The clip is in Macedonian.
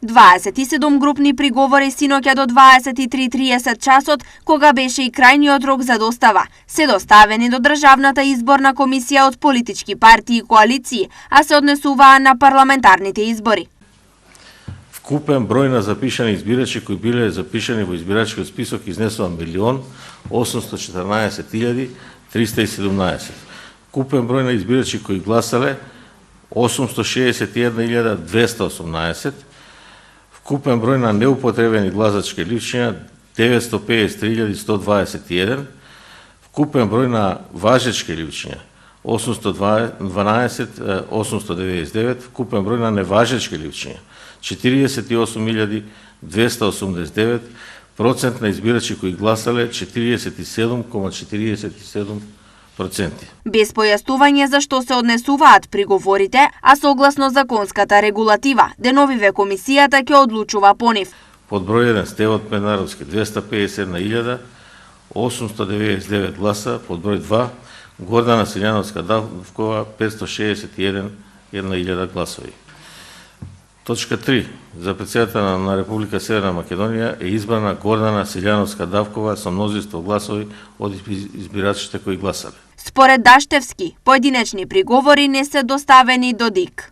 27 групни приговори синоќа до 23:30 часот, кога беше и крајниот рок за достава, се доставени до Државната изборна комисија од политички партии и коалиции, а се однесуваа на парламентарните избори. Вкупен број на запишани избирачи кои биле запишани во избирачкиот список изнесува 1.814.317. Вкупен број на избирачи кои гласале 861.218. Вкупен број на неупотребени гласачки личиња 953.121. Вкупен број на важечки личиња 812.899. Вкупен број на неважечки личиња 48.289. Процент на избирачи кои гласале 47,47%. Без појаснување за што се однесуваат приговорите, а согласно законската регулатива, деновиве комисијата ќе одлучува по нив. Под број 1 Стевот Пенаровски 251.899 гласа, под број 2 Гордана Силјановска Давкова 561.000 гласови. Точка 3. За претседател на Република Северна Македонија е избрана Гордана Силјановска Давкова со мнозинство гласови од избирачите кои гласале. Според Даштевски, поединечни приговори не се доставени до ДИК.